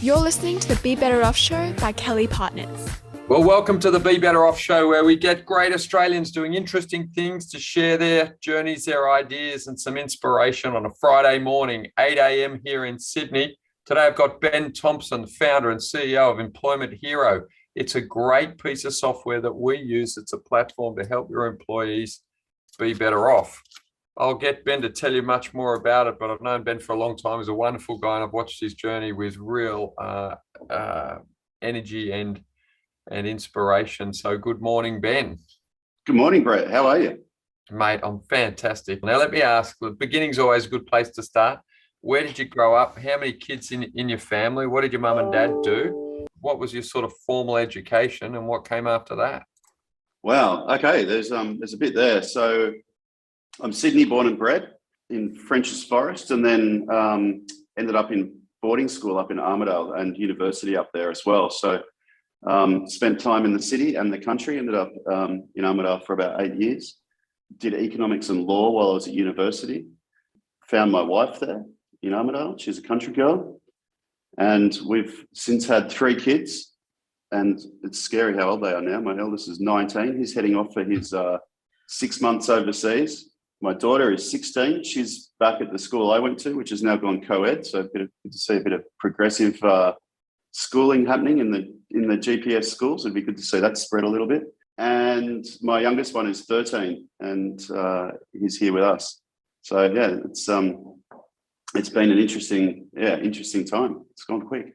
You're listening to the Be Better Off Show by Kelly+Partners. Well, welcome to the Be Better Off Show, where we get great Australians doing interesting things to share their journeys, their ideas, and some inspiration on a Friday morning, 8 a.m. here in Sydney. Today, I've got Ben Thompson, founder and CEO of Employment Hero. It's a great piece of software that we use. It's a platform to help your employees be better off. I'll get Ben to tell you much more about it, but I've known Ben for a long time. He's a wonderful guy, and I've watched his journey with real energy and inspiration. So good morning, Ben. Good morning, Brett. How are you? Mate, I'm fantastic. Now, let me ask, the beginning's always a good place to start. Where did you grow up? How many kids in your family? What did your mum and dad do? What was your sort of formal education, and what came after that? Wow. Okay. There's a bit there. So I'm Sydney born and bred in Frenchs Forest, and then ended up in boarding school up in Armidale and university up there as well. So spent time in the city and the country, ended up in Armidale for about 8 years. Did economics and law while I was at university. Found my wife there in Armidale. She's a country girl. And we've since had 3 kids. And it's scary how old they are now. My eldest is 19. He's heading off for his 6 months overseas. My daughter is 16. She's back at the school I went to, which has now gone co-ed. So good to see a bit of progressive schooling happening in the GPS schools. It'd be good to see that spread a little bit. And my youngest one is 13, and he's here with us. So yeah, it's been an interesting time. It's gone quick.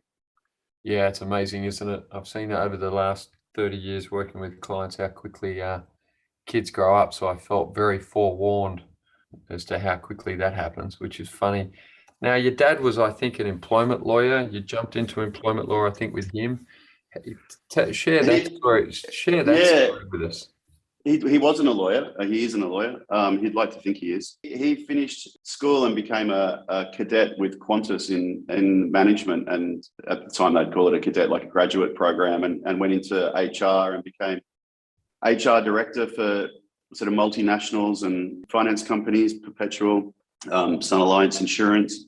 Yeah, it's amazing, isn't it? I've seen it over the last 30 years working with clients, how quickly kids grow up. So I felt very forewarned as to how quickly that happens, which is funny. Now, your dad was, I think, an employment lawyer. You jumped into employment law, I think, with him. Share that story. Share that story with us. He wasn't a lawyer. He isn't a lawyer. He'd like to think he is. He finished school and became a cadet with Qantas in management. And at the time, they'd call it a cadet, like a graduate program, and went into HR and became HR director for sort of multinationals and finance companies, Perpetual, Sun Alliance Insurance.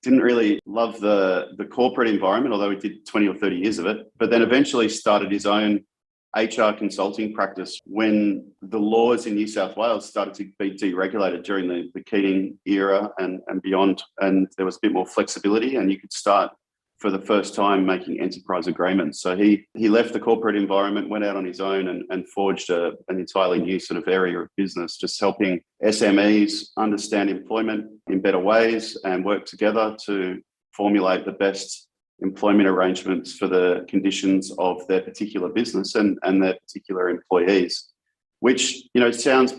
Didn't really love the corporate environment, although he did 20 or 30 years of it, but then eventually started his own HR consulting practice when the laws in New South Wales started to be deregulated during the Keating era and beyond. And there was a bit more flexibility, and you could start for the first time making enterprise agreements. So he left the corporate environment, went out on his own and forged an entirely new sort of area of business, just helping SMEs understand employment in better ways and work together to formulate the best employment arrangements for the conditions of their particular business and their particular employees, which, sounds,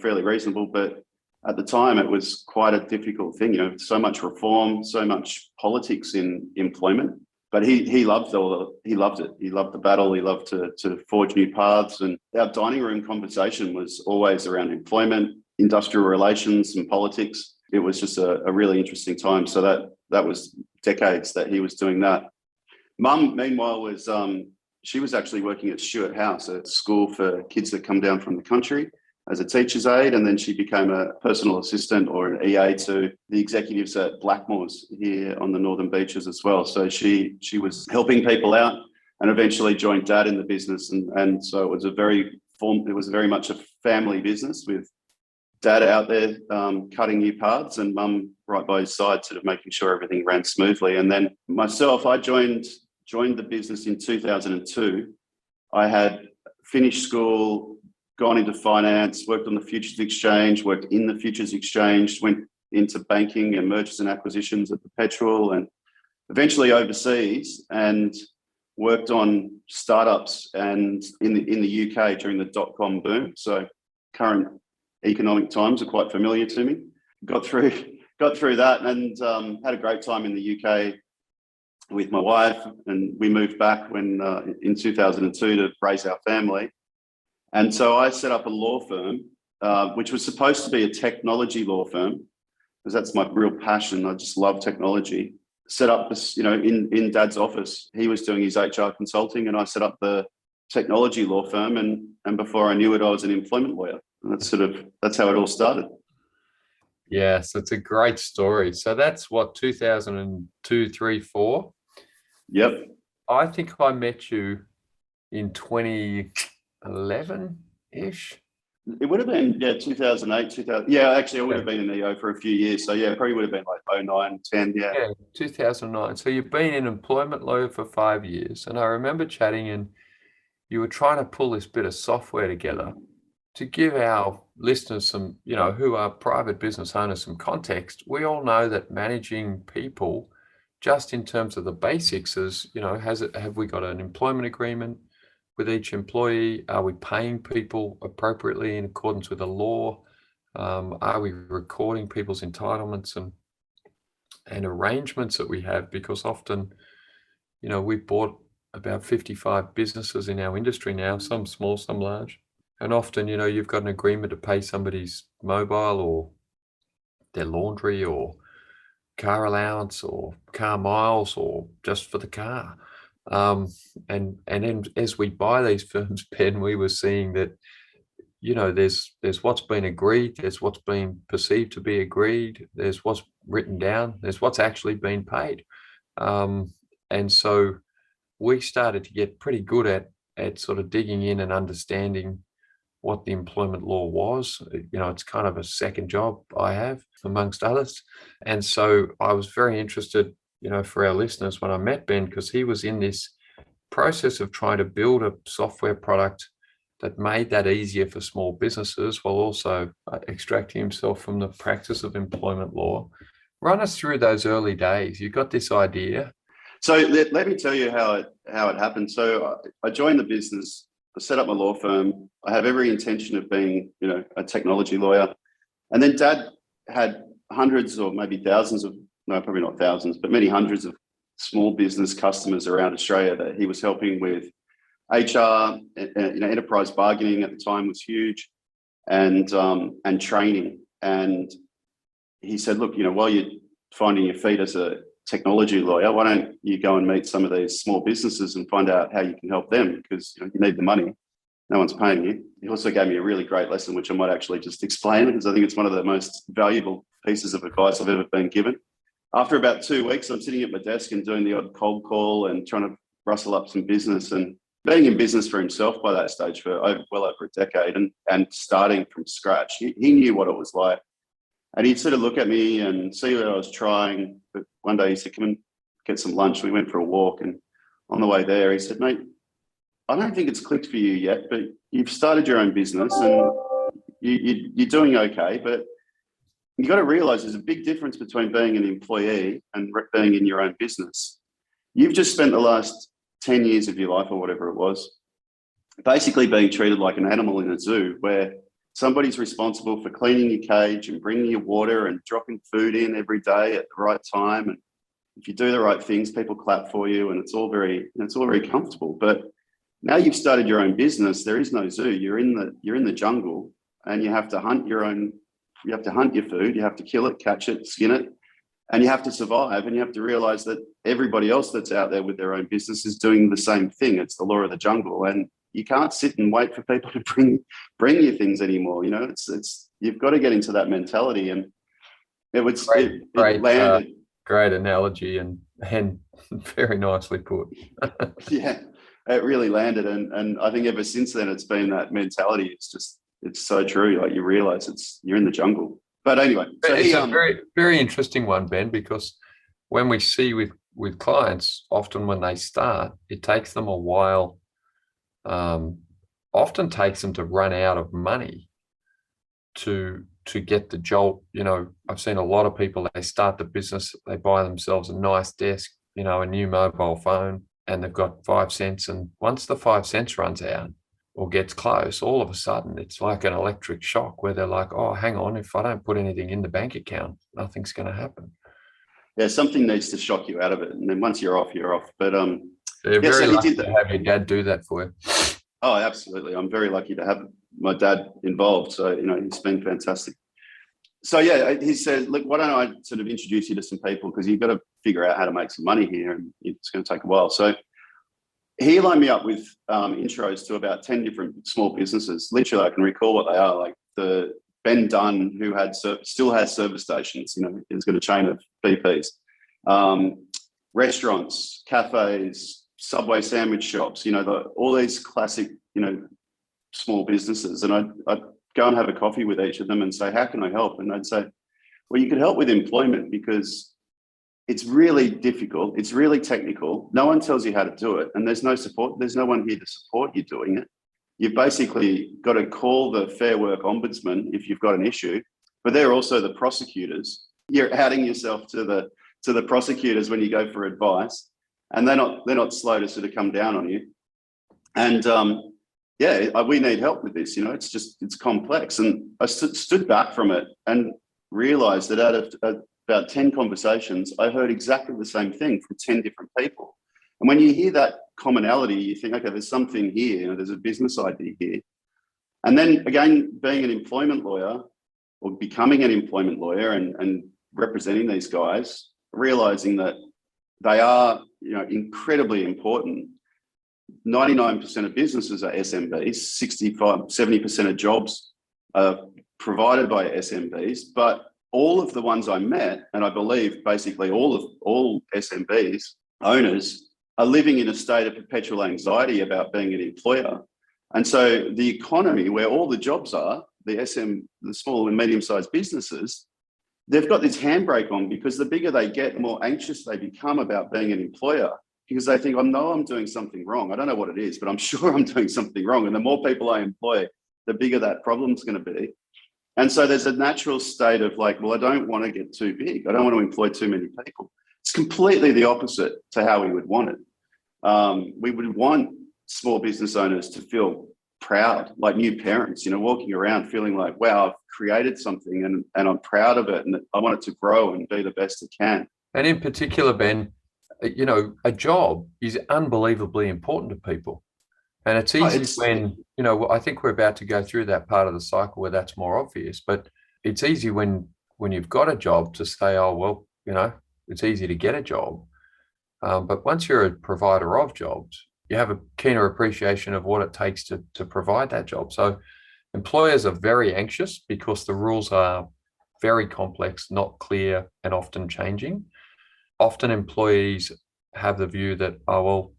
fairly reasonable, but at the time, it was quite a difficult thing. So much reform, so much politics in employment. But he loved it. He loved the battle. He loved to forge new paths. And our dining room conversation was always around employment, industrial relations, and politics. It was just a really interesting time. So that was decades that he was doing that. Mum, meanwhile, she was actually working at Stuart House, a school for kids that come down from the country, as a teacher's aide, and then she became a personal assistant or an EA to the executives at Blackmore's here on the Northern Beaches as well. So she was helping people out and eventually joined Dad in the business. And so it was very much a family business with Dad out there cutting new paths and Mum right by his side, sort of making sure everything ran smoothly. And then myself, I joined the business in 2002. I had finished school, gone into finance, worked on the Futures Exchange, worked in the Futures Exchange, went into banking and mergers and acquisitions at Perpetual, and eventually overseas, and worked on startups and in the UK during the dot-com boom. So current economic times are quite familiar to me. Got through that and had a great time in the UK with my wife, and we moved back in 2002 to raise our family. And so I set up a law firm, which was supposed to be a technology law firm, because that's my real passion. I just love technology. Set up this, in Dad's office. He was doing his HR consulting, and I set up the technology law firm. And before I knew it, I was an employment lawyer. And that's how it all started. Yes, it's a great story. So that's what, 2002, 3, 4? Yep. I think I met you in 2011-ish. It would have been, 2008, 2000. Yeah, actually, I would have been in EO for a few years. So, yeah, probably would have been like 09, 10. Yeah. Yeah, 2009. So you've been in employment lawyer for 5 years. And I remember chatting, and you were trying to pull this bit of software together to give our listeners some, who are private business owners, some context. We all know that managing people, just in terms of the basics, is, have we got an employment agreement with each employee? Are we paying people appropriately in accordance with the law? Are we recording people's entitlements and arrangements that we have? Because often, we've bought about 55 businesses in our industry now, some small, some large. And often, you've got an agreement to pay somebody's mobile or their laundry or car allowance or car miles or just for the car. And then as we buy these firms, Ben, we were seeing that, there's what's been agreed, there's what's been perceived to be agreed, there's what's written down, there's what's actually been paid. And so we started to get pretty good at sort of digging in and understanding what the employment law was. It's kind of a second job I have, amongst others. And so I was very interested, for our listeners, when I met Ben, because he was in this process of trying to build a software product that made that easier for small businesses while also extracting himself from the practice of employment law. Run us through those early days. You got this idea. So let me tell you how it happened. So I joined the business, I set up my law firm. I have every intention of being, a technology lawyer. And then Dad had hundreds or maybe thousands of, no, probably not thousands, but many hundreds of small business customers around Australia that he was helping with HR, enterprise bargaining at the time was huge, and training. And he said, look, while you're finding your feet as a technology lawyer, why don't you go and meet some of these small businesses and find out how you can help them, because you need the money. No one's paying you. He also gave me a really great lesson, which I might actually just explain, because I think it's one of the most valuable pieces of advice I've ever been given. After about 2 weeks, I'm sitting at my desk and doing the odd cold call and trying to rustle up some business, and being in business for himself by that stage for well over a decade and starting from scratch. He knew what it was like. And he'd sort of look at me and see what I was trying. But one day he said, come and get some lunch. We went for a walk. And on the way there, he said, mate, I don't think it's clicked for you yet, but you've started your own business and you're doing okay. But you've got to realize there's a big difference between being an employee and being in your own business. You've just spent the last 10 years of your life or whatever it was, basically being treated like an animal in a zoo, where somebody's responsible for cleaning your cage and bringing you water and dropping food in every day at the right time. And if you do the right things, people clap for you, and it's all very comfortable. But now you've started your own business. There is no zoo. You're in the jungle, and you have to hunt your own. You have to hunt your food. You have to kill it, catch it, skin it, and you have to survive. And you have to realize that everybody else that's out there with their own business is doing the same thing. It's the law of the jungle, and you can't sit and wait for people to bring you things anymore. It's you've got to get into that mentality. And it landed. Great analogy and very nicely put. Yeah, it really landed. And I think ever since then, it's been that mentality. It's so true. Like, you realize you're in the jungle. But anyway, so it's a very, very interesting one, Ben, because when we see with clients, often when they start, it takes them a while. Often takes them to run out of money to get the jolt. I've seen a lot of people, they start the business, they buy themselves a nice desk, a new mobile phone, and they've got 5 cents. And once the 5 cents runs out or gets close, all of a sudden it's like an electric shock where they're like, oh, hang on, if I don't put anything in the bank account, nothing's going to happen. Yeah, something needs to shock you out of it. And then once you're off, you're off. But you're very lucky to have your dad do that for you. Oh, absolutely. I'm very lucky to have my dad involved. So, he's been fantastic. So, yeah, he said, look, why don't I sort of introduce you to some people, because you've got to figure out how to make some money here, and it's going to take a while. So he lined me up with intros to about 10 different small businesses. Literally, I can recall what they are, like the Ben Dunn, who still has service stations. He's got a chain of BPs. restaurants, cafes, Subway sandwich shops, all these classic, small businesses. And I'd go and have a coffee with each of them and say, how can I help? And they'd say, well, you could help with employment because it's really difficult. It's really technical. No one tells you how to do it. And there's no support. There's no one here to support you doing it. You've basically got to call the Fair Work Ombudsman if you've got an issue, but they're also the prosecutors. You're outing yourself to the prosecutors when you go for advice, and they're not slow to sort of come down on you. And we need help with this. It's complex. And I stood back from it and realized that out of about 10 conversations, I heard exactly the same thing from 10 different people. And when you hear that commonality, you think, okay, there's something here, there's a business idea here. And then again, being an employment lawyer or becoming an employment lawyer and representing these guys, realizing that they are, incredibly important. 99% of businesses are SMBs, 70% of jobs are provided by SMBs, but all of the ones I met, and I believe basically all SMBs owners are living in a state of perpetual anxiety about being an employer. And so the economy where all the jobs are, the small and medium-sized businesses, they've got this handbrake on because the bigger they get, the more anxious they become about being an employer because they think, I know I'm doing something wrong. I don't know what it is, but I'm sure I'm doing something wrong. And the more people I employ, the bigger that problem's going to be. And so there's a natural state of like, well, I don't want to get too big. I don't want to employ too many people. It's completely the opposite to how we would want it. We would want small business owners to feel proud, like new parents, walking around feeling like, wow, I've created something and I'm proud of it and I want it to grow and be the best it can. And in particular, Ben, a job is unbelievably important to people. And it's easy when, I think we're about to go through that part of the cycle where that's more obvious, but it's easy when you've got a job to say, oh, well, it's easy to get a job. But once you're a provider of jobs, you have a keener appreciation of what it takes to provide that job. So employers are very anxious because the rules are very complex, not clear, and often changing. Often employees have the view that, oh, well,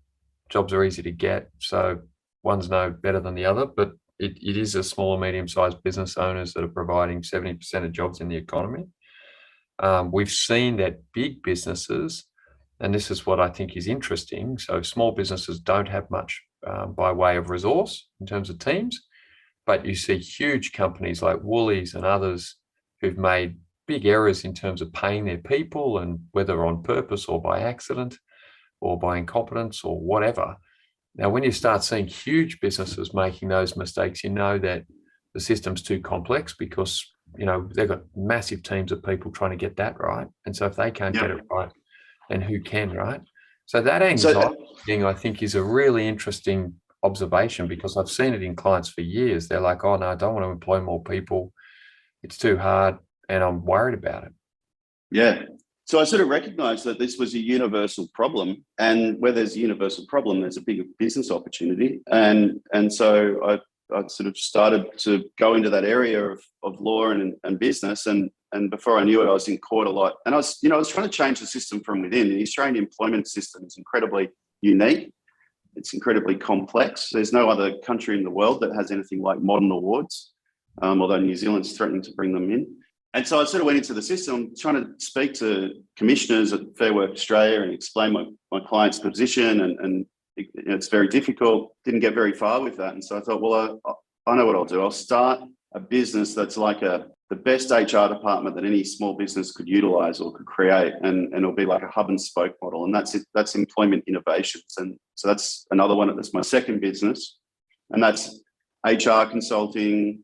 jobs are easy to get, so one's no better than the other, but it is a small or medium-sized business owners that are providing 70% of jobs in the economy. We've seen that big businesses, and this is what I think is interesting, so small businesses don't have much by way of resource in terms of teams, but you see huge companies like Woolies and others who've made big errors in terms of paying their people, and whether on purpose or by accident or by incompetence or whatever. Now, when you start seeing huge businesses making those mistakes, you know that the system's too complex because, they've got massive teams of people trying to get that right. And so if they can't get it right, then who can, right? So that anxiety thing, I think, is a really interesting observation because I've seen it in clients for years. They're like, oh, no, I don't want to employ more people. It's too hard and I'm worried about it. Yeah. So I sort of recognized that this was a universal problem, and where there's a universal problem, there's a bigger business opportunity. And so I sort of started to go into that area of law and business. And before I knew it, I was in court a lot. And I was trying to change the system from within. The Australian employment system is incredibly unique. It's incredibly complex. There's no other country in the world that has anything like modern awards, although New Zealand's threatening to bring them in. And so I sort of went into the system trying to speak to commissioners at Fair Work Australia and explain my client's position. And it's very difficult, didn't get very far with that. And so I thought, well, I know what I'll do. I'll start a business that's like the best HR department that any small business could utilize or could create. And it'll be like a hub and spoke model. And that's it. That's employment innovations. And so that's another one. That's my second business. And that's HR consulting,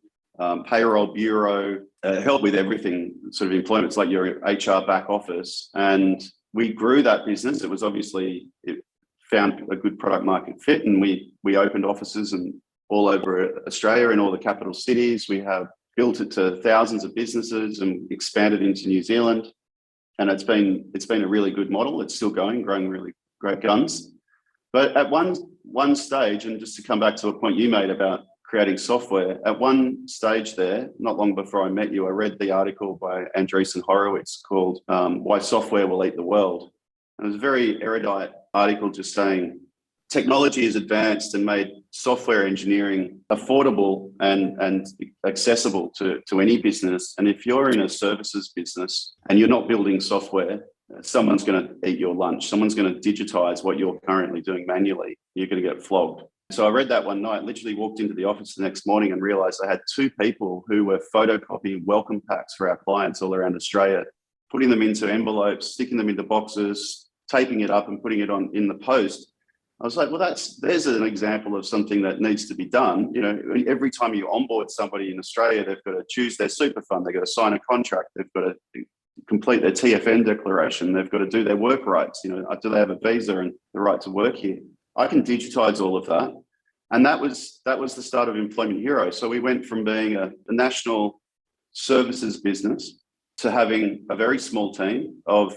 payroll bureau, help with everything sort of employment. It's like your HR back office. And we grew that business. It was obviously, it found a good product market fit, and we opened offices and all over Australia in all the capital cities. We have built it to thousands of businesses and expanded into New Zealand. And it's been a really good model. It's still growing really great guns. But at one stage, and just to come back to a point you made about creating software, at one stage there, not long before I met you, I read the article by Andreessen Horowitz called Why Software Will Eat the World. And it was a very erudite article just saying technology has advanced and made software engineering affordable and accessible to any business. And if you're in a services business and you're not building software, someone's going to eat your lunch. Someone's going to digitize what you're currently doing manually. You're going to get flogged. So I read that one night, literally walked into the office the next morning and realized I had 2 people who were photocopying welcome packs for our clients all around Australia, putting them into envelopes, sticking them into boxes, taping it up and putting it on in the post. I was like, well, there's an example of something that needs to be done. You know, every time you onboard somebody in Australia, they've got to choose their super fund. They've got to sign a contract. They've got to complete their TFN declaration. They've got to do their work rights. You know, do they have a visa and the right to work here? I can digitize all of that. And that was the start of Employment Hero. So we went from being a national services business to having a very small team of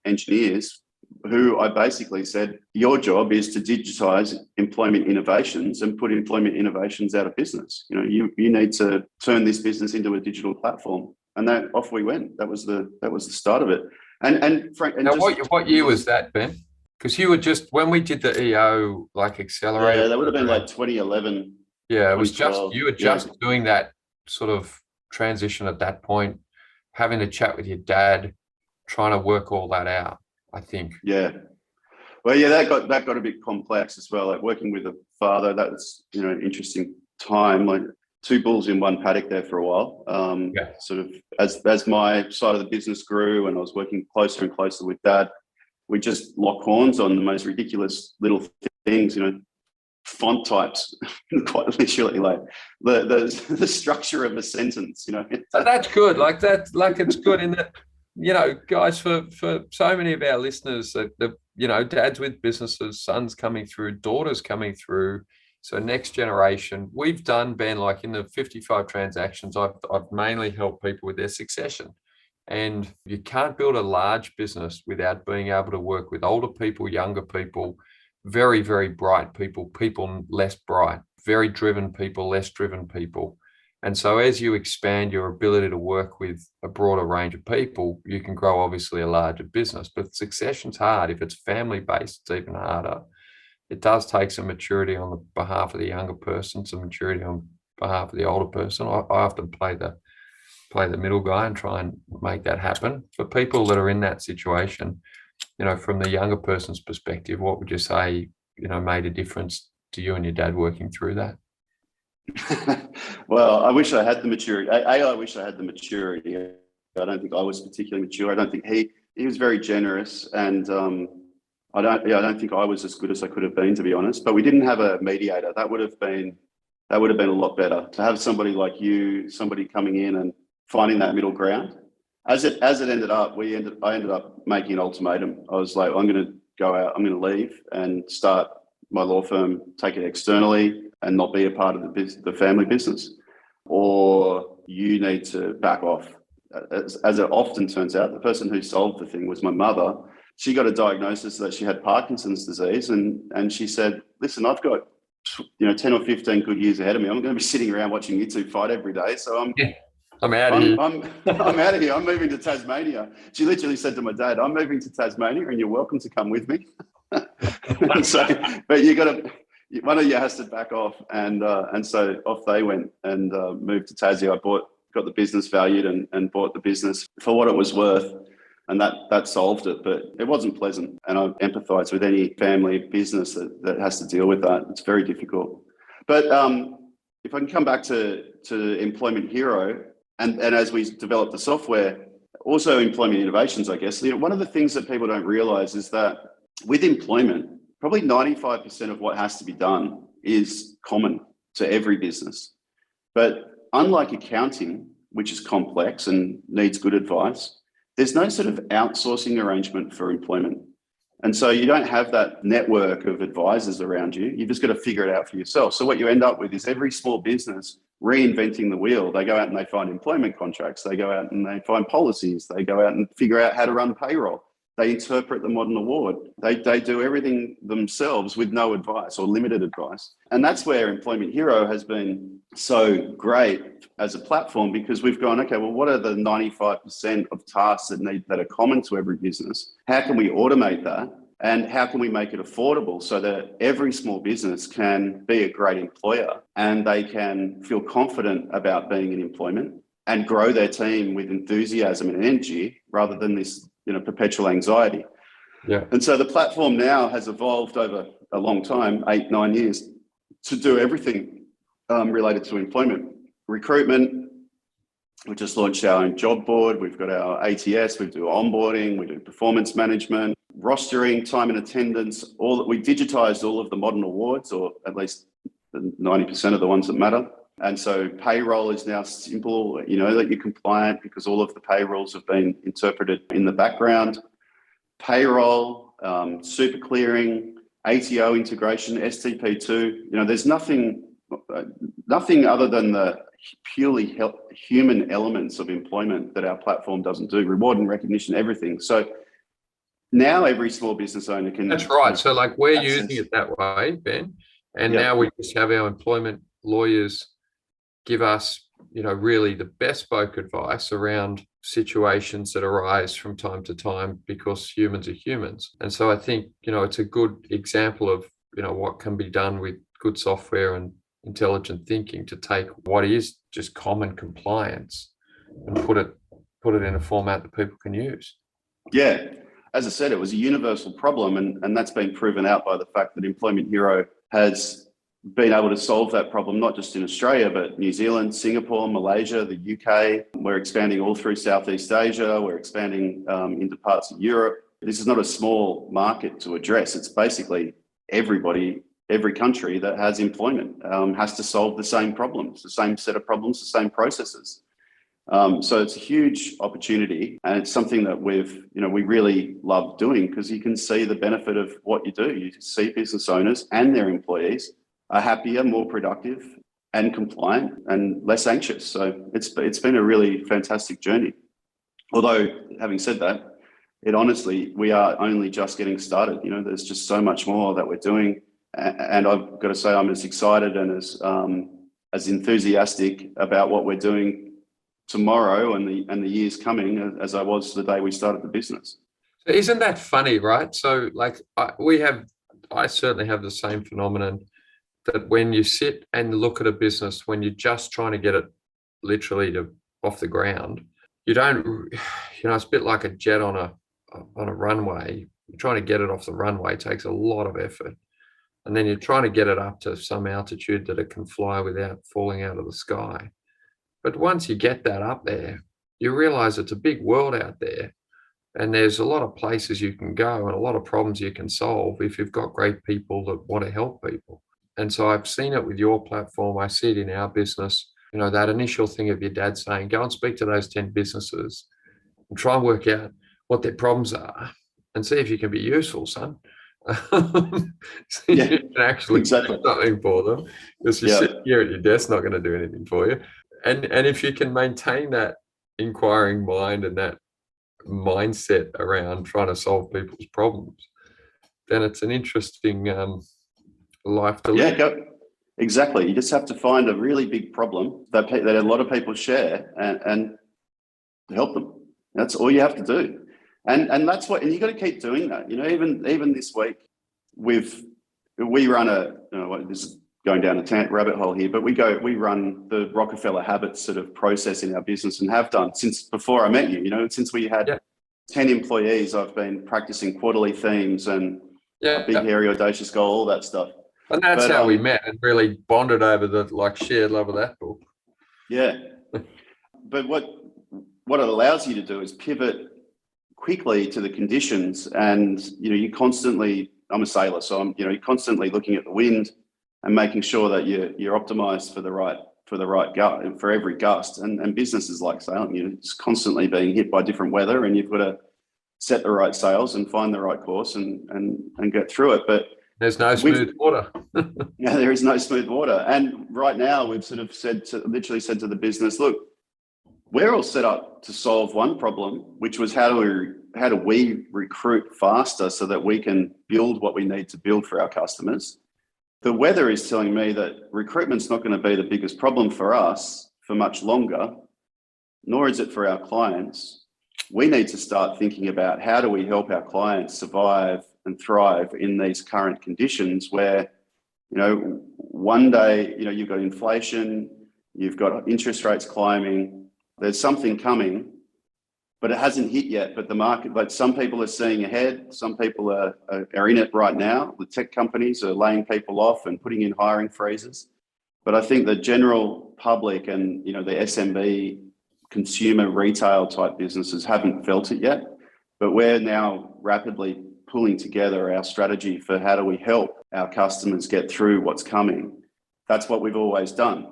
engineers who I basically said, your job is to digitize employment innovations and put employment innovations out of business. You know, you need to turn this business into a digital platform. And that off we went. That was the start of it. And Frank, and now, just, what year was that, Ben? Because you were just, when we did the EO like accelerator. Yeah, that would have been like 2011. Yeah, it was you were just doing that sort of transition at that point, having a chat with your dad, trying to work all that out, I think. Yeah. Well, yeah, that got a bit complex as well. Like working with a father, that was, you know, an interesting time. Like 2 bulls in one paddock there for a while. Sort of as my side of the business grew and I was working closer and closer with dad, we just lock horns on the most ridiculous little things, you know, font types, quite literally, like the structure of a sentence, you know. That's good. Like that, like it's good in that, you know, guys, for so many of our listeners that you know, dads with businesses, sons coming through, daughters coming through. So next generation, we've done, Ben, like in the 55 transactions, I've mainly helped people with their succession. And you can't build a large business without being able to work with older people, younger people, very, very bright people, people less bright, very driven people, less driven people. And so as you expand your ability to work with a broader range of people, you can grow obviously a larger business. But succession's hard. If it's family-based, it's even harder. It does take some maturity on the behalf of the younger person, some maturity on behalf of the older person. I often play the middle guy and try and make that happen. For people that are in that situation, you know, from the younger person's perspective, what would you say, you know, made a difference to you and your dad working through that? Well, I wish I had the maturity. I wish I had the maturity. I don't think I was particularly mature. I don't think he was very generous, and I don't think I was as good as I could have been, to be honest. But we didn't have a mediator. That would have been a lot better, to have somebody like you, somebody coming in and finding that middle ground. As it ended up, I ended up making an ultimatum. I was like, I'm going to go out, I'm going to leave and start my law firm, take it externally and not be a part of the family business, or you need to back off. As it often turns out, the person who solved the thing was my mother. She got a diagnosis that she had Parkinson's disease, and she said, listen, I've got 10 or 15 good years ahead of me. I'm going to be sitting around watching you 2 fight every day. So I'm out of here. I'm out of here. I'm moving to Tasmania. She literally said to my dad, I'm moving to Tasmania and you're welcome to come with me. So, but one of you has to back off. And so off they went and moved to Tassie. I got the business valued and bought the business for what it was worth. And that solved it, but it wasn't pleasant. And I empathise with any family business that has to deal with that. It's very difficult. But if I can come back to Employment Hero, and as we develop the software, also employment innovations, I guess, one of the things that people don't realise is that with employment, probably 95% of what has to be done is common to every business. But unlike accounting, which is complex and needs good advice, there's no sort of outsourcing arrangement for employment. And so you don't have that network of advisors around you. You've just got to figure it out for yourself. So what you end up with is every small business reinventing the wheel. They go out and they find employment contracts. They go out and they find policies. They go out and figure out how to run payroll. They interpret the modern award. They do everything themselves with no advice or limited advice. And that's where Employment Hero has been so great as a platform, because we've gone, okay, well, what are the 95% of tasks that are common to every business? How can we automate that? And how can we make it affordable so that every small business can be a great employer and they can feel confident about being in employment and grow their team with enthusiasm and energy rather than this, perpetual anxiety. Yeah. And so the platform now has evolved over a long time, 8-9 years, to do everything related to employment. Recruitment, we just launched our own job board. We've got our ATS, we do onboarding, we do performance management, rostering, time and attendance. We digitized all of the modern awards, or at least 90% of the ones that matter. And so payroll is now simple, that you're compliant because all of the payrolls have been interpreted in the background. Payroll, super clearing, ATO integration, STP2. There's nothing other than the purely human elements of employment that our platform doesn't do. Reward and recognition, everything. So now every small business owner can. That's right. So we're using it that way, Ben. And now we just have our employment lawyers give us, really the bespoke advice around situations that arise from time to time, because humans are humans. And so I think, it's a good example of, what can be done with good software and intelligent thinking to take what is just common compliance and put it in a format that people can use. Yeah. As I said, it was a universal problem, and that's been proven out by the fact that Employment Hero has been able to solve that problem, not just in Australia, but New Zealand, Singapore, Malaysia, the UK. We're expanding all through Southeast Asia. We're expanding into parts of Europe. This is not a small market to address. It's basically everybody, every country that has employment has to solve the same problems, the same set of problems, the same processes. So it's a huge opportunity, and it's something that we really love doing, because you can see the benefit of what you do. You see business owners and their employees are happier, more productive and compliant and less anxious. So it's been a really fantastic journey. Although, having said that, we are only just getting started. There's just so much more that we're doing. And I've got to say, I'm as excited and as enthusiastic about what we're doing tomorrow and the years coming as I was the day we started the business. Isn't that funny, right? So I certainly have the same phenomenon, that when you sit and look at a business, when you're just trying to get it literally off the ground, you don't, it's a bit like a jet on a runway. You're trying to get it off the runway takes a lot of effort. And then you're trying to get it up to some altitude that it can fly without falling out of the sky. But once you get that up there, you realize it's a big world out there, and there's a lot of places you can go and a lot of problems you can solve if you've got great people that want to help people. And so I've seen it with your platform. I see it in our business, that initial thing of your dad saying, go and speak to those 10 businesses and try and work out what their problems are and see if you can be useful, son. You can actually do something for them, because you sit here at your desk, not going to do anything for you. And if you can maintain that inquiring mind and that mindset around trying to solve people's problems, then it's an interesting life to live. Yeah, exactly. You just have to find a really big problem that a lot of people share and help them. That's all you have to do. And that's and you got to keep doing that. Even this week, we run this is going down a rabbit hole here, but we run the Rockefeller Habits sort of process in our business, and have done since before I met you. Since we had 10 employees, I've been practicing quarterly themes and big, hairy, audacious goal, all that stuff. And that's how we met and really bonded over the shared love of that book. Yeah. But what it allows you to do is pivot quickly to the conditions, and you constantly, I'm a sailor, so you're constantly looking at the wind and making sure that you're optimized for the right gust, for every gust. And business is like sailing. You're just constantly being hit by different weather, and you've got to set the right sails and find the right course and get through it. But there's no smooth water. Yeah, there is no smooth water. And right now we've sort of literally said to the business, look, we're all set up to solve one problem, which was how do we recruit faster so that we can build what we need to build for our customers. The weather is telling me that recruitment's not going to be the biggest problem for us for much longer, nor is it for our clients. We need to start thinking about how do we help our clients survive and thrive in these current conditions where, one day, you've got inflation, you've got interest rates climbing, there's something coming, but it hasn't hit yet. But the market, but some people are seeing ahead, some people are in it right now. The tech companies are laying people off and putting in hiring freezes. But I think the general public and, the SMB consumer retail type businesses haven't felt it yet, but we're now rapidly pulling together our strategy for how do we help our customers get through what's coming. That's what we've always done.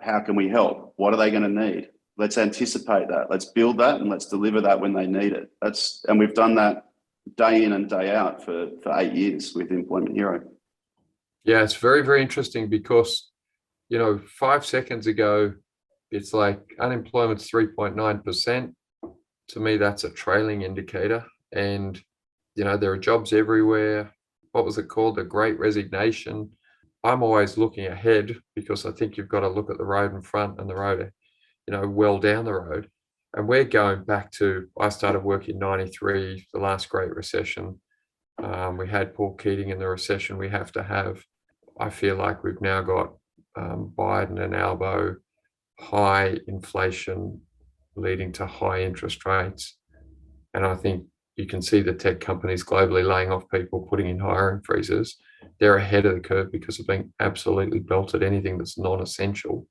How can we help? What are they going to need? Let's anticipate that. Let's build that and let's deliver that when they need it. And we've done that day in and day out for 8 years with Employment Hero. Yeah, it's very, very interesting because, 5 seconds ago, it's like unemployment's 3.9%. To me, that's a trailing indicator. And, there are jobs everywhere. What was it called? The Great Resignation. I'm always looking ahead because I think you've got to look at the road in front and the road, well down the road. And we're going back to, I started work in 93, the last Great Recession. We had Paul Keating in the recession we have to have. I feel like we've now got Biden and Albo, high inflation leading to high interest rates. And I think you can see the tech companies globally laying off people, putting in hiring freezes. They're ahead of the curve because of being absolutely belted anything that's non-essential.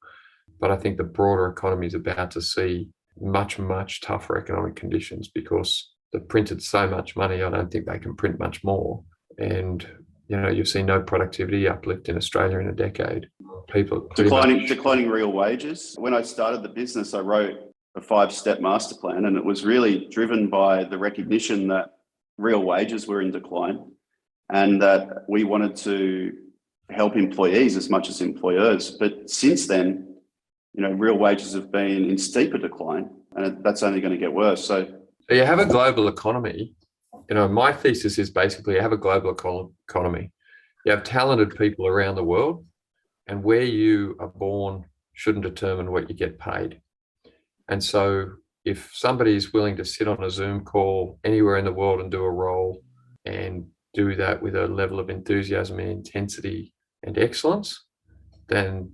But I think the broader economy is about to see much, much tougher economic conditions because they've printed so much money. I don't think they can print much more. And, you've seen no productivity uplift in Australia in a decade. People declining real wages. When I started the business, I wrote a 5-step master plan, and it was really driven by the recognition that real wages were in decline and that we wanted to help employees as much as employers. But since then, real wages have been in steeper decline, and that's only going to get worse. So you have a global economy. My thesis is basically you have a global economy. You have talented people around the world, and where you are born shouldn't determine what you get paid. And so if somebody is willing to sit on a Zoom call anywhere in the world and do a role and do that with a level of enthusiasm and intensity and excellence, then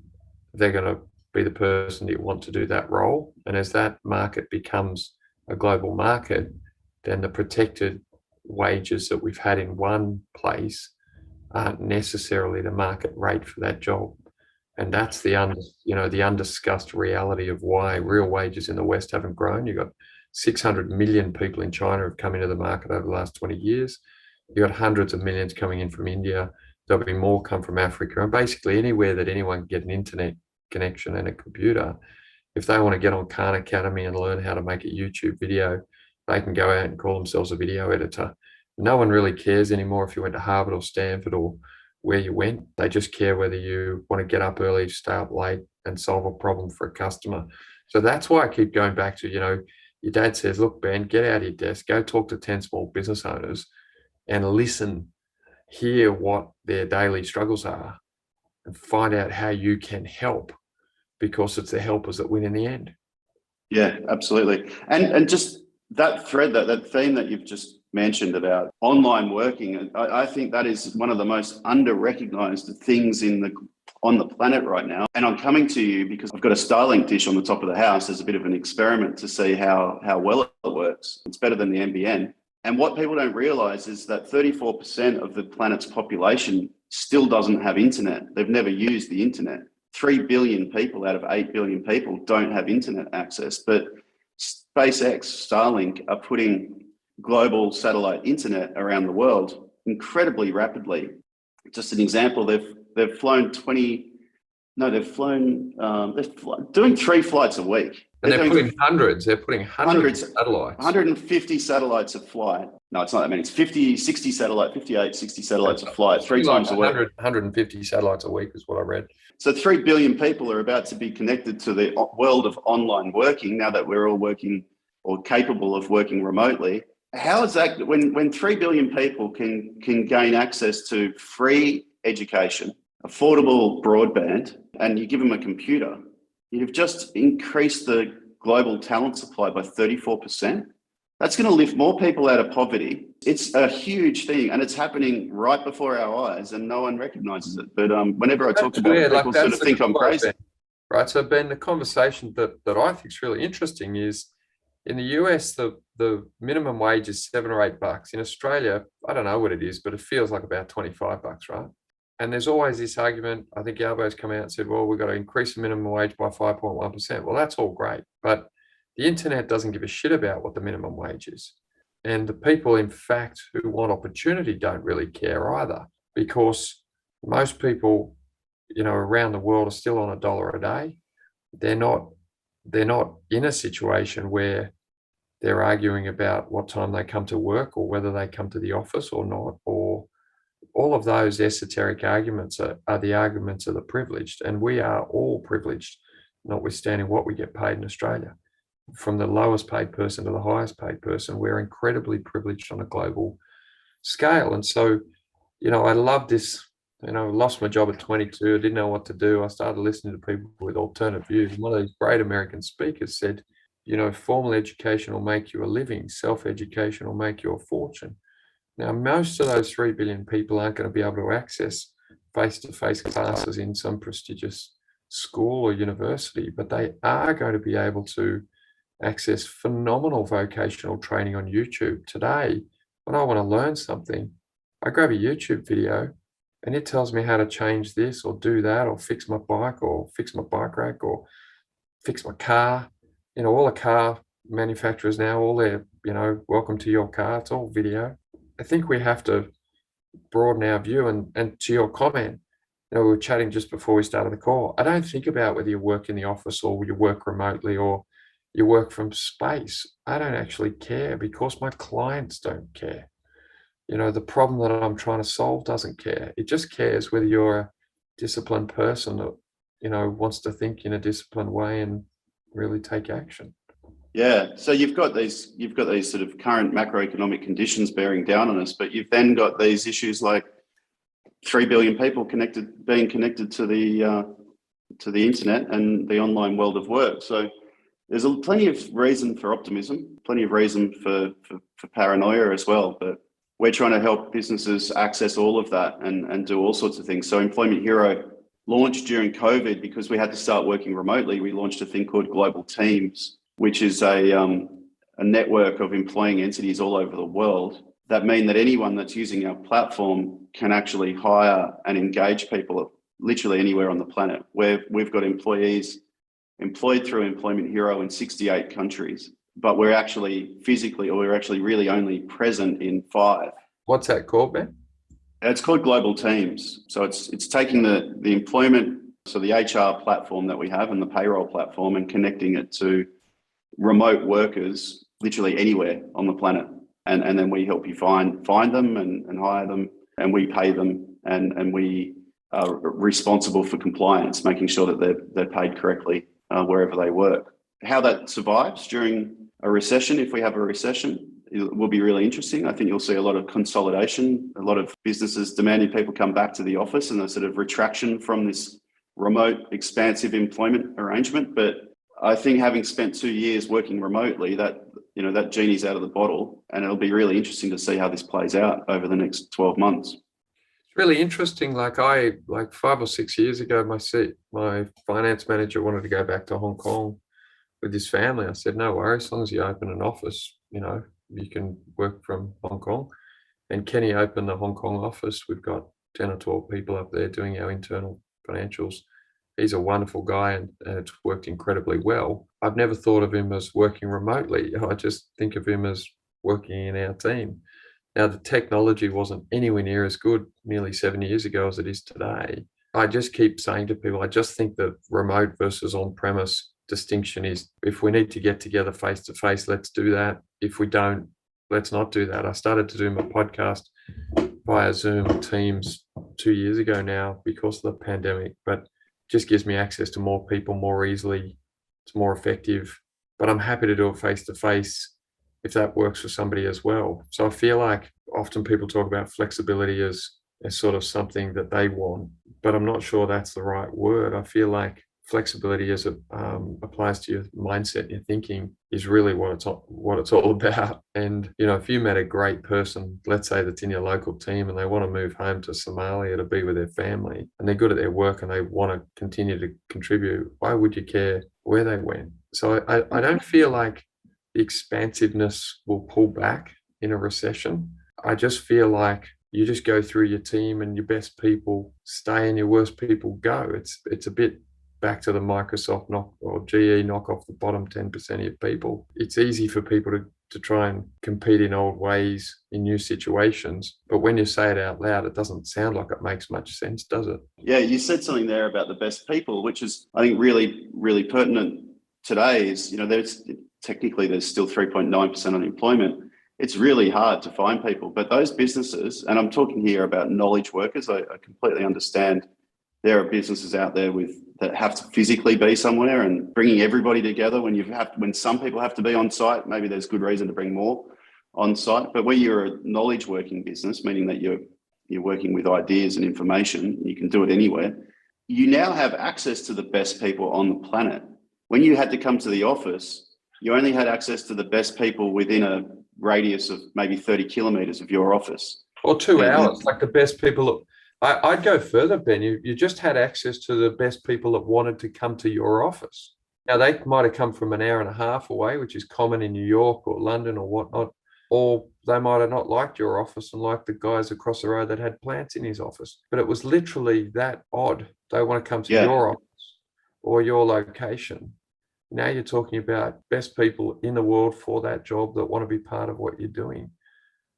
they're going to be the person you want to do that role. And as that market becomes a global market, then the protected wages that we've had in one place aren't necessarily the market rate for that job. And that's the undiscussed reality of why real wages in the West haven't grown. You've got 600 million people in China have come into the market over the last 20 years. You've got hundreds of millions coming in from India. There'll be more come from Africa. And basically anywhere that anyone can get an internet connection and a computer, if they want to get on Khan Academy and learn how to make a YouTube video, they can go out and call themselves a video editor. No one really cares anymore if you went to Harvard or Stanford or where you went. They just care whether you want to get up early, stay up late and solve a problem for a customer. So that's why I keep going back to, your dad says, look, Ben, get out of your desk, go talk to 10 small business owners and listen, hear what their daily struggles are and find out how you can help, because it's the helpers that win in the end. Yeah, absolutely. And just that thread, that theme that you've just mentioned about online working, I think that is one of the most under-recognized things on the planet right now. And I'm coming to you because I've got a Starlink dish on the top of the house as a bit of an experiment to see how well it works. It's better than the NBN. And what people don't realize is that 34% of the planet's population still doesn't have internet. They've never used the internet. 3 billion people out of 8 billion people don't have internet access. But SpaceX, Starlink are putting global satellite internet around the world incredibly rapidly. Just an example, they've flown doing 3 flights a week. And they're putting hundreds of satellites. 150 satellites a flight. No, it's not that many. It's 60 satellites a flight, 3 times a week. 150 satellites a week is what I read. So 3 billion people are about to be connected to the world of online working now that we're all working or capable of working remotely. How is that when 3 billion people can gain access to free education, affordable broadband, and you give them a computer, you've just increased the global talent supply by 34%. That's going to lift more people out of poverty. It's a huge thing, and it's happening right before our eyes, and no one recognizes it. But whenever I talk about it, people sort of think I'm crazy. Right. So, Ben, the conversation that I think is really interesting is in the US, the minimum wage is $7 or $8. In Australia, I don't know what it is, but it feels like about $25, right? And there's always this argument. I think Albo's come out and said, well, we've got to increase the minimum wage by 5.1%. Well, that's all great. But the internet doesn't give a shit about what the minimum wage is. And the people, in fact, who want opportunity don't really care either, because most people, around the world are still on $1 a day. They're not in a situation where they're arguing about what time they come to work or whether they come to the office or not, or all of those esoteric arguments are the arguments of the privileged. And we are all privileged, notwithstanding what we get paid in Australia. From the lowest paid person to the highest paid person, we're incredibly privileged on a global scale. And so, I love this. I lost my job at 22. I didn't know what to do. I started listening to people with alternate views. And one of these great American speakers said, formal education will make you a living. Self-education will make you a fortune. Now, most of those 3 billion people aren't going to be able to access face-to-face classes in some prestigious school or university, but they are going to be able to access phenomenal vocational training on YouTube. Today, when I want to learn something, I grab a YouTube video and it tells me how to change this or do that or fix my bike or fix my bike rack or fix my car. All the car manufacturers now, all their, welcome to your car, it's all video. I think we have to broaden our view. And to your comment, we were chatting just before we started the call. I don't think about whether you work in the office or you work remotely or you work from space. I don't actually care because my clients don't care. The problem that I'm trying to solve doesn't care. It just cares whether you're a disciplined person that, wants to think in a disciplined way and really take action. Yeah. So you've got these sort of current macroeconomic conditions bearing down on us, but you've then got these issues like 3 billion people being connected to the internet and the online world of work. So there's plenty of reason for optimism, plenty of reason for paranoia as well. But we're trying to help businesses access all of that and do all sorts of things. So Employment Hero launched during COVID because we had to start working remotely. We launched a thing called Global Teams, which is a network of employing entities all over the world that mean that anyone that's using our platform can actually hire and engage people literally anywhere on the planet. We've got employees employed through Employment Hero in 68 countries, but we're actually really only present in 5. What's that called, Ben? It's called Global Teams. So it's taking the employment, so the HR platform that we have and the payroll platform, and connecting it to remote workers literally anywhere on the planet. And then we help you find them and hire them, and we pay them, and we are responsible for compliance, making sure that they're paid correctly wherever they work. How that survives during a recession, if we have a recession, it will be really interesting. I think you'll see a lot of consolidation, a lot of businesses demanding people come back to the office, and a sort of retraction from this remote, expansive employment arrangement. But I think having spent 2 years working remotely, that genie's out of the bottle, and it'll be really interesting to see how this plays out over the next 12 months. It's really interesting. Like 5 or 6 years ago, my finance manager wanted to go back to Hong Kong with his family. I said, no worries, as long as you open an office, you can work from Hong Kong. And Kenny opened the Hong Kong office. We've got 10 or 12 people up there doing our internal financials. He's a wonderful guy, and it's worked incredibly well. I've never thought of him as working remotely. I just think of him as working in our team. Now, the technology wasn't anywhere near as good nearly 7 years ago as it is today. I just keep saying to people, I just think that remote versus on-premise distinction is, if we need to get together face-to-face, let's do that. If we don't, let's not do that. I started to do my podcast via Zoom or Teams 2 years ago now because of the pandemic, but just gives me access to more people more easily. It's more effective, but I'm happy to do it face to face if that works for somebody as well. So I feel like often people talk about flexibility as sort of something that they want, but I'm not sure that's the right word. I feel like flexibility as it applies to your mindset, your thinking, is really what it's all about. And if you met a great person, let's say that's in your local team, and they want to move home to Somalia to be with their family, and they're good at their work and they want to continue to contribute, why would you care where they went? So I don't feel like the expansiveness will pull back in a recession. I just feel like you just go through your team and your best people stay and your worst people go. It's a bit back to the Microsoft GE knock off the bottom 10% of your people. It's easy for people to try and compete in old ways in new situations. But when you say it out loud, it doesn't sound like it makes much sense, does it? Yeah, you said something there about the best people, which is, I think, really, really pertinent today. Is, there's still 3.9% unemployment. It's really hard to find people. But those businesses, and I'm talking here about knowledge workers, I completely understand there are businesses out there that have to physically be somewhere, and bringing everybody together when some people have to be on site, maybe there's good reason to bring more on site. But when you're a knowledge working business, meaning that you're working with ideas and information, you can do it anywhere. You now have access to the best people on the planet. When you had to come to the office, you only had access to the best people within a radius of maybe 30 kilometers of your office. Or 2 hours, like the best people. I'd go further, Ben. You just had access to the best people that wanted to come to your office. Now, they might have come from an hour and a half away, which is common in New York or London or whatnot, or they might have not liked your office and liked the guys across the road that had plants in his office. But it was literally that odd. They want to come to your office or your location. Now you're talking about best people in the world for that job that want to be part of what you're doing.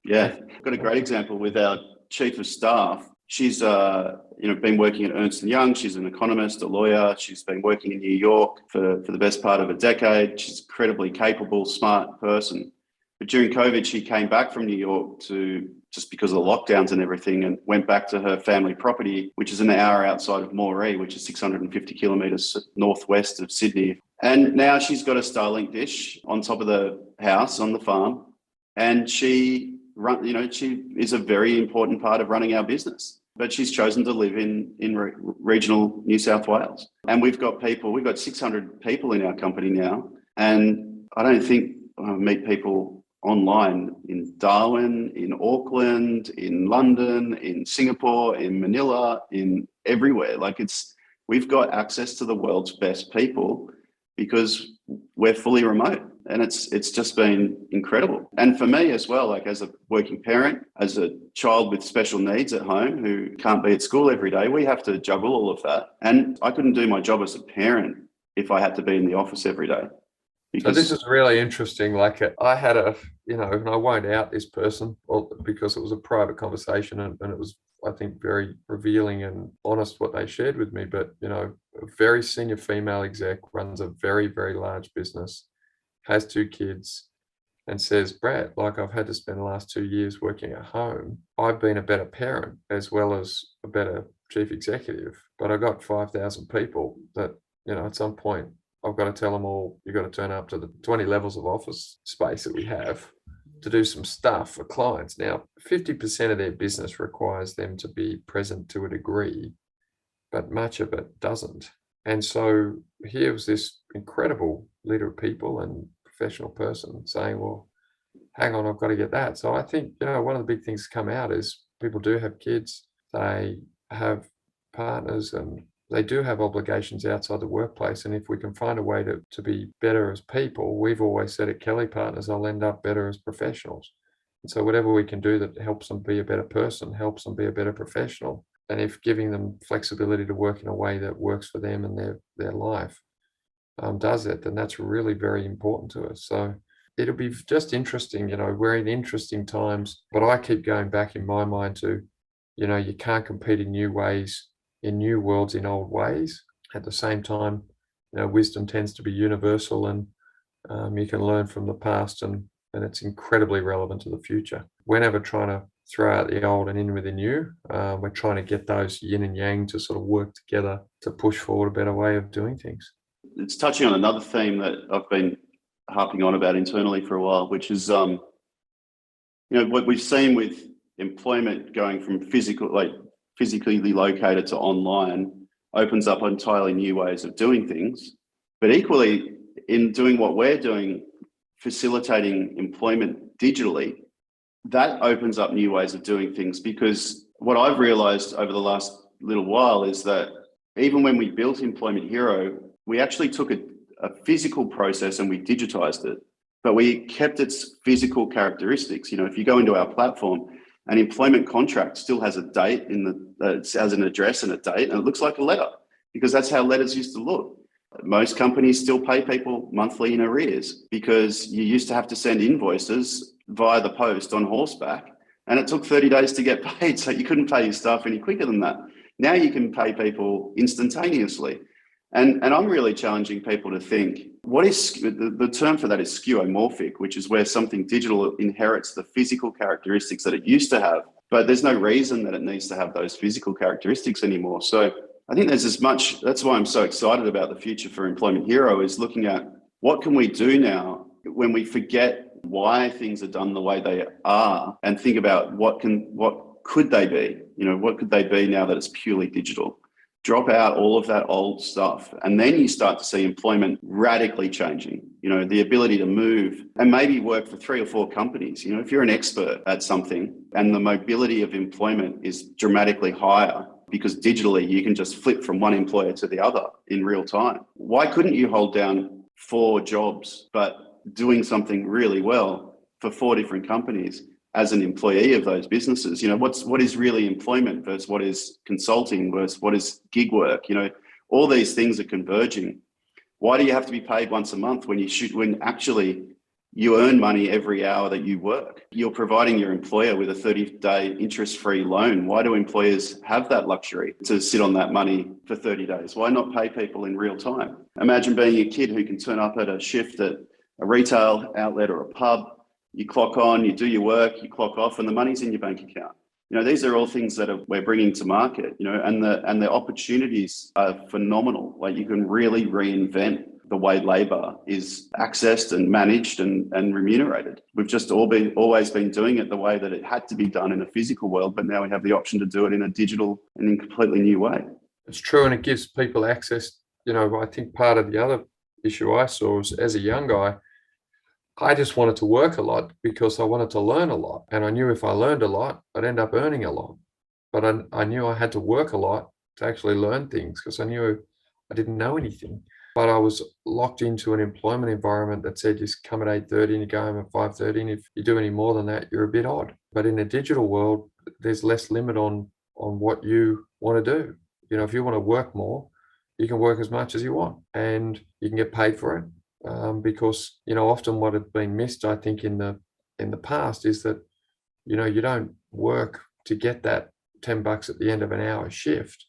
Yeah, I've got a great example with our chief of staff. She's been working at Ernst & Young. She's an economist, a lawyer. She's been working in New York for the best part of a decade. She's an incredibly capable, smart person. But during COVID, she came back from New York just because of the lockdowns and everything, and went back to her family property, which is an hour outside of Moree, which is 650 kilometres northwest of Sydney. And now she's got a Starlink dish on top of the house on the farm, and she is a very important part of running our business. But she's chosen to live in regional New South Wales. And we've got 600 people in our company now. And I don't think I meet people online in Darwin, in Auckland, in London, in Singapore, in Manila, in everywhere. We've got access to the world's best people because we're fully remote. And it's just been incredible. And for me as well, as a working parent, as a child with special needs at home who can't be at school every day, we have to juggle all of that. And I couldn't do my job as a parent if I had to be in the office every day. So this is really interesting. I had and I won't out this person because it was a private conversation, and it was, I think, very revealing and honest what they shared with me. But, a very senior female exec runs a very, very large business, has 2 kids, and says, Brad, I've had to spend the last 2 years working at home. I've been a better parent as well as a better chief executive, but I got 5,000 people that, at some point I've got to tell them all, you've got to turn up to the 20 levels of office space that we have to do some stuff for clients. Now, 50% of their business requires them to be present to a degree, but much of it doesn't. And so here was this incredible leader of people and professional person saying, well, hang on, I've got to get that. So I think, one of the big things to come out is people do have kids, they have partners, and they do have obligations outside the workplace. And if we can find a way to be better as people, we've always said at Kelly+Partners, they'll end up better as professionals. And so whatever we can do that helps them be a better person, helps them be a better professional. And if giving them flexibility to work in a way that works for them and their life does it, then that's really very important to us. So it'll be just interesting. We're in interesting times, but I keep going back in my mind to, you can't compete in new ways, in new worlds, in old ways. At the same time, wisdom tends to be universal, and you can learn from the past, and it's incredibly relevant to the future. We're never trying to throw out the old and in with the new. We're trying to get those yin and yang to sort of work together to push forward a better way of doing things. It's touching on another theme that I've been harping on about internally for a while, which is, what we've seen with employment going from physically located to online opens up entirely new ways of doing things. But equally, in doing what we're doing, facilitating employment digitally, that opens up new ways of doing things. Because what I've realized over the last little while is that even when we built Employment Hero, we actually took a physical process and we digitized it, but we kept its physical characteristics. If you go into our platform, an employment contract still has a date it has an address and a date, and it looks like a letter, because that's how letters used to look. Most companies still pay people monthly in arrears, because you used to have to send invoices via the post on horseback, and it took 30 days to get paid, so you couldn't pay your staff any quicker than that. Now you can pay people instantaneously. And I'm really challenging people to think, what is the term for that is skeuomorphic, which is where something digital inherits the physical characteristics that it used to have, but there's no reason that it needs to have those physical characteristics anymore. So I think there's that's why I'm so excited about the future for Employment Hero, is looking at what can we do now when we forget why things are done the way they are, and think about what could they be? What could they be now that it's purely digital? Drop out all of that old stuff, and then you start to see employment radically changing. The ability to move and maybe work for 3 or 4 companies. If you're an expert at something, and the mobility of employment is dramatically higher, because digitally you can just flip from one employer to the other in real time. Why couldn't you hold down 4 jobs, but doing something really well for 4 different companies as an employee of those businesses? What is really employment versus what is consulting versus what is gig work? All these things are converging. Why do you have to be paid once a month when actually you earn money every hour that you work? You're providing your employer with a 30-day interest-free loan. Why do employers have that luxury to sit on that money for 30 days? Why not pay people in real time? Imagine being a kid who can turn up at a shift at a retail outlet or a pub. You clock on, you do your work, you clock off, and the money's in your bank account. These are all things that we're bringing to market, and the opportunities are phenomenal. Like, you can really reinvent the way labor is accessed and managed and remunerated. We've just always been doing it the way that it had to be done in a physical world, but now we have the option to do it in a digital and in a completely new way. It's true, and it gives people access. I think part of the other issue I saw was, as a young guy, I just wanted to work a lot because I wanted to learn a lot. And I knew if I learned a lot, I'd end up earning a lot. But I knew I had to work a lot to actually learn things, because I knew I didn't know anything. But I was locked into an employment environment that said, just come at 8:30 and you go home at 5:30. And if you do any more than that, you're a bit odd. But in a digital world, there's less limit on what you want to do. If you want to work more, you can work as much as you want, and you can get paid for it. Because often what had been missed, I think, in the past, is that you don't work to get that $10 at the end of an hour shift.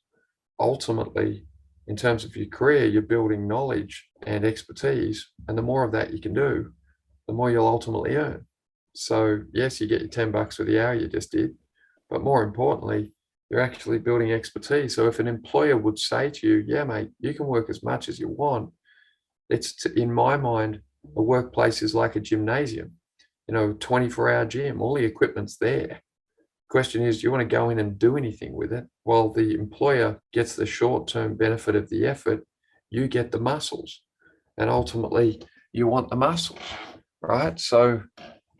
Ultimately, in terms of your career, you're building knowledge and expertise, and the more of that you can do, the more you'll ultimately earn. So yes, you get your $10 for the hour you just did, but more importantly, you're actually building expertise. So if an employer would say to you, yeah, mate, you can work as much as you want, in my mind, a workplace is like a gymnasium, 24-hour gym, all the equipment's there. Question is, do you want to go in and do anything with it? Well, the employer gets the short-term benefit of the effort, you get the muscles, and ultimately you want the muscles, right? So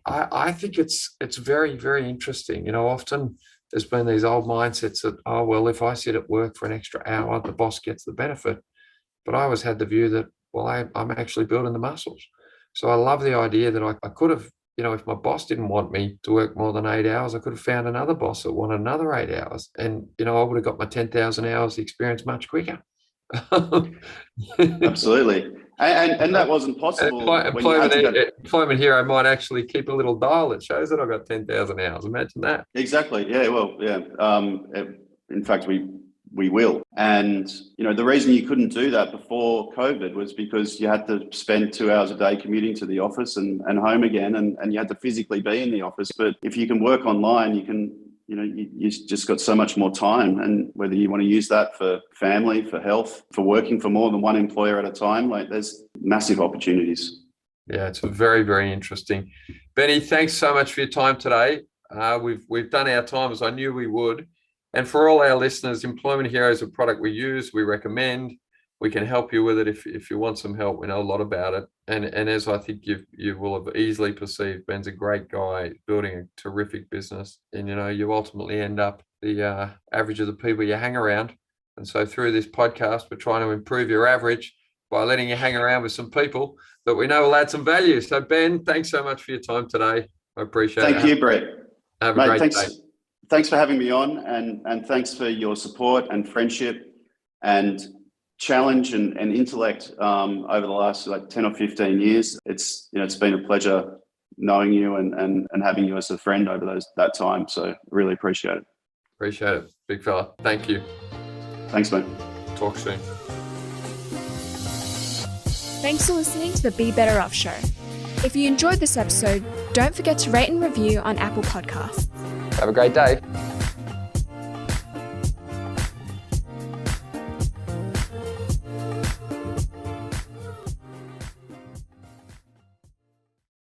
I think it's very, very interesting. Often there's been these old mindsets that, oh, well, if I sit at work for an extra hour, the boss gets the benefit. But I always had the view that, well, I'm actually building the muscles. So I love the idea that I could have, if my boss didn't want me to work more than 8 hours, I could have found another boss that wanted another 8 hours. And, I would have got my 10,000 hours experience much quicker. Absolutely. And that wasn't possible. Employment Hero might actually keep a little dial that shows that I've got 10,000 hours. Imagine that. Exactly. Yeah. Well, yeah. In fact, we will. And, the reason you couldn't do that before COVID was because you had to spend 2 hours a day commuting to the office and home again, and you had to physically be in the office. But if you can work online, you can, you just got so much more time. And whether you want to use that for family, for health, for working for more than one employer at a time, there's massive opportunities. Yeah, it's very, very interesting. Benny, thanks so much for your time today. We've done our time as I knew we would. And for all our listeners, Employment Hero is a product we use, we recommend. We can help you with it if you want some help. We know a lot about it. And as I think you will have easily perceived, Ben's a great guy building a terrific business. And, you ultimately end up the average of the people you hang around. And so through this podcast, we're trying to improve your average by letting you hang around with some people that we know will add some value. So Ben, thanks so much for your time today. I appreciate it. Thank you, Brett. Have a great day. Thanks for having me on, and thanks for your support and friendship and challenge and intellect over the last 10 or 15 years. It's been a pleasure knowing you and having you as a friend over that time. So really appreciate it. Appreciate it, big fella. Thank you. Thanks, mate. Talk soon. Thanks for listening to the Be Better Off Show. If you enjoyed this episode, don't forget to rate and review on Apple Podcasts. Have a great day.